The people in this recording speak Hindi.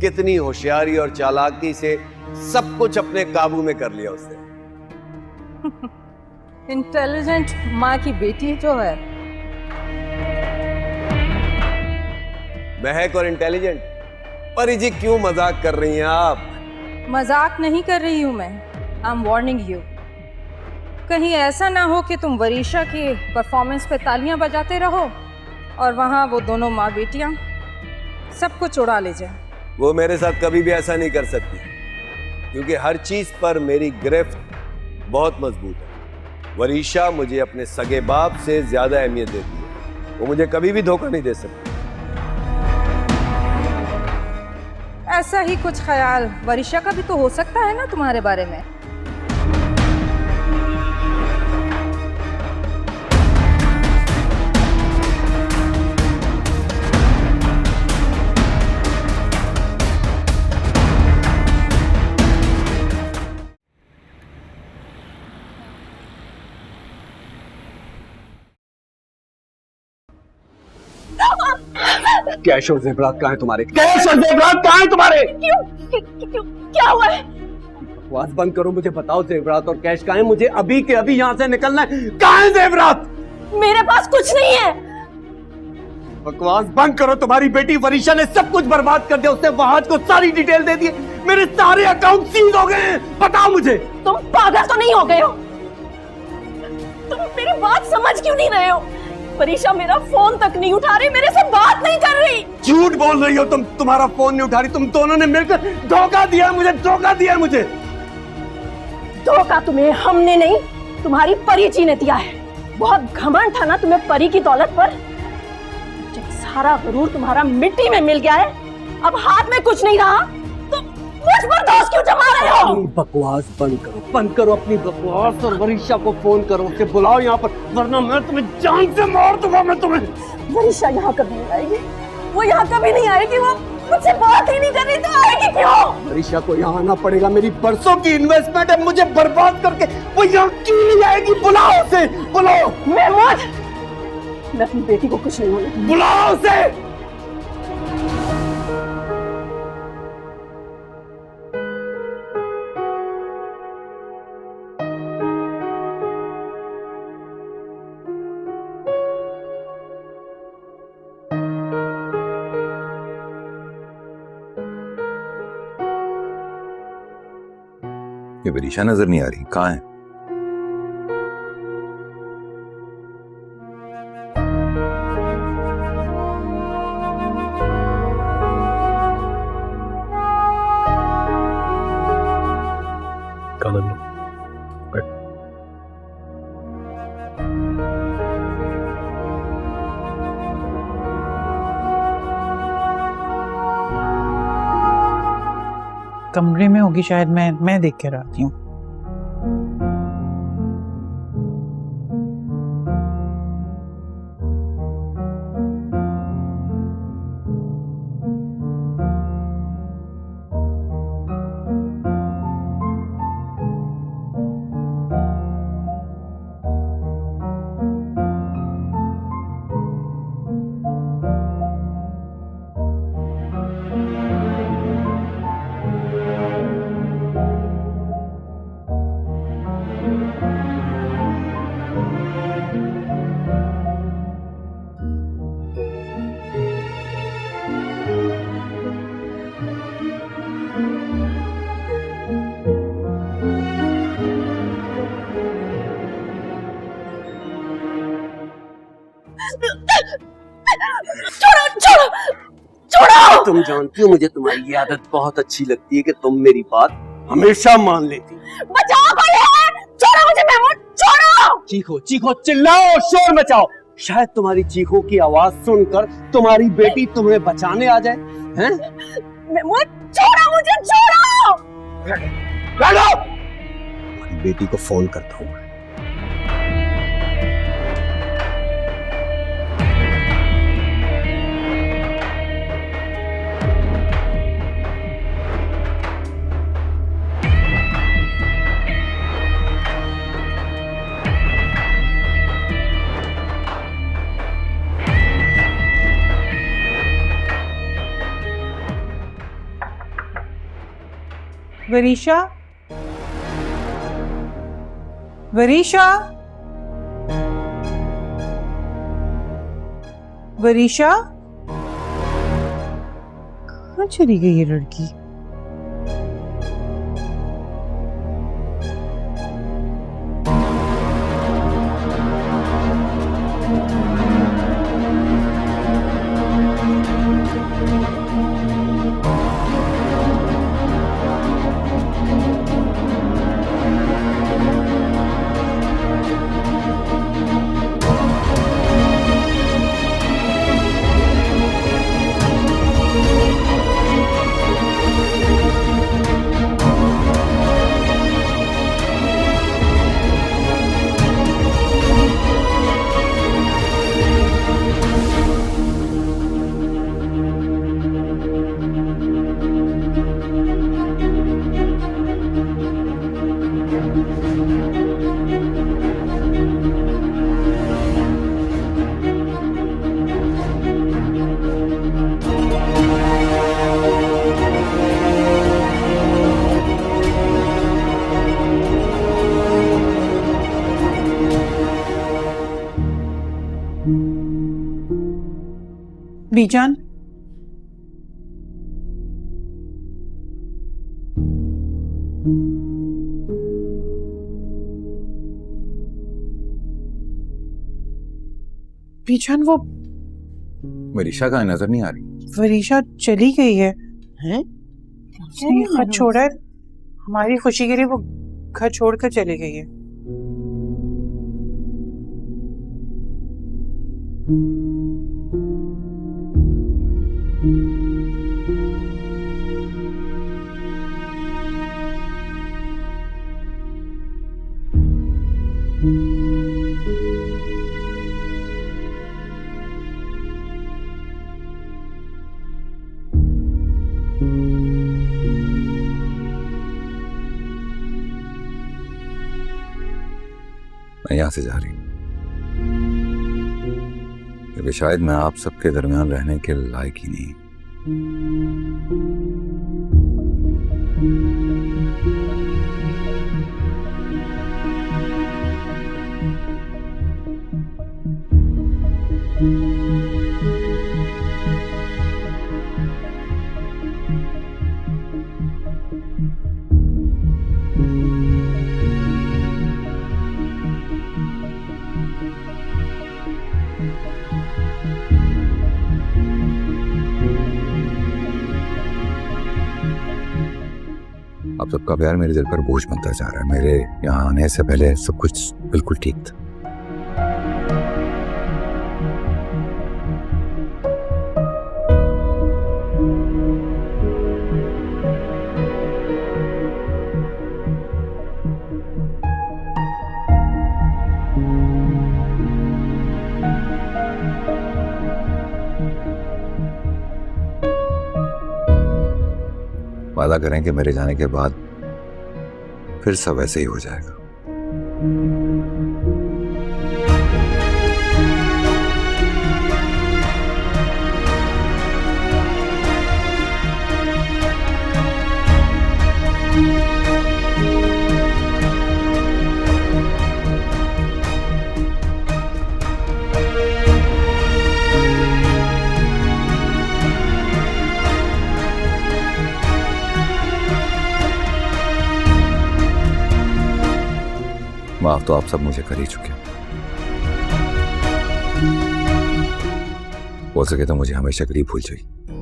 कितनी होशियारी और चालाकी से सब कुछ अपने काबू में कर लिया उसने। इंटेलिजेंट माँ की बेटी जो है। महक और इंटेलिजेंट। परी जी क्यों मजाक कर रही हैं आप? मजाक नहीं कर रही हूँ मैं। I am warning you. कहीं ऐसा ना हो कि तुम वरीशा की परफॉर्मेंस पे तालियां बजाते रहो और वहां वो दोनों माँ बेटियां सब कुछ उड़ा ले जाए। वो मेरे साथ कभी भी ऐसा नहीं कर सकती, क्योंकि हर चीज पर मेरी गिरफ्त बहुत मजबूत है। वरीशा मुझे अपने सगे बाप से ज्यादा अहमियत देती है। वो मुझे कभी भी धोखा नहीं दे सकती। ऐसा ही कुछ ख्याल वरीशा का भी तो हो सकता है ना तुम्हारे बारे में। कैश और जेवरात कहाँ है तुम्हारे? कैश और जेवरात कहाँ है तुम्हारे? क्यों क्या हुआ है? बकवास बंद करो, मुझे बताओ जेवरात और कैश कहाँ है? मुझे अभी के अभी यहाँ से निकलना है। कहाँ है जेवरात? मेरे पास कुछ नहीं है। बकवास बंद करो। तुम्हारी बेटी वरीशा ने सब कुछ बर्बाद कर दिया। उसने वहाज को सारी डिटेल दे दी। मेरे सारे अकाउंट सीज हो गए हैं। बताओ मुझे। तुम पागल तो नहीं हो गए हो? तुम मेरी बात समझ क्यों नहीं रहे हो? वरीशा मेरा फोन तक नहीं उठा रही, मेरे से बात नहीं कर रही। झूठ बोल रही हो तुम। तुम्हारा फोन नहीं उठा रही। तुम दोनों ने मिलकर धोखा दिया मुझे। धोखा दिया मुझे। धोखा तुम्हें हमने नहीं, तुम्हारी परी जी ने दिया है। बहुत घमंड था ना तुम्हें परी की दौलत पर। जब सारा गरूर तुम्हारा मिट्टी में मिल गया है, अब हाथ में कुछ नहीं रहा, तो मुझ पर दोष क्यों जमा रहे हो? बकवास बंद करो। बंद करो अपनी बकवास और वरीशा को फोन करो। उसे बुलाओ यहाँ पर, वरना मैं तुम्हें जान से मार दूंगा। मैं तुम्हें। वरीशा यहाँ कभी नहीं आएगी। वो यहाँ कभी नहीं आएगी। वो मुझसे बात ही नहीं कर रही, तो आएगी क्यों? वरीशा को यहाँ आना पड़ेगा। मेरी बरसों की इन्वेस्टमेंट है, मुझे बर्बाद करके वो यहाँ क्यों नहीं आएगी? बुलाओ उसे, बुलाओ। मैं अपनी बेटी को कुछ नहीं बोलूंगी। बुलाओ उसे। ये वरीशा नजर नहीं आ रही, कहाँ है? कमरे में होगी शायद। मैं देख कर आती हूँ। छोड़ो। तुम जानती हो मुझे तुम्हारी ये आदत बहुत अच्छी लगती है कि तुम मेरी बात हमेशा मान लेती। बचाओ कोई है? छोड़ो मुझे महमूद, छोड़ो। चीखो चिल्लाओ, शोर मचाओ। शायद तुम्हारी चीखों की आवाज सुनकर तुम्हारी बेटी तुम्हें बचाने आ जाए। हैं? महमूद छोड़ो मुझे, छोड़ो। तुम्हारी बेटी को फोन करता हूँ। वरीशा, वरीशा, वरीशा, कहाँ चली गई ये लड़की? बीजान, बीजान, वो वरीशा का नजर नहीं आ रही। वरीशा चली गई है। हैं? उसने ये खत छोड़ा है, हमारी खुशी के लिए वो घर छोड़कर चली गई है। मैं यहाँ से जा रही हूँ क्योंकि शायद मैं आप सबके दरमियान रहने के लायक ही नहीं। आप सबका प्यार मेरे दिल पर बोझ बनता जा रहा है। मेरे यहाँ आने से पहले सब कुछ बिल्कुल ठीक था। वादा करें कि मेरे जाने के बाद फिर सब ऐसे ही हो जाएगा। माफ तो आप सब मुझे कर ही चुके। हो सके तो मुझे हमेशा के लिए भूल जाइए।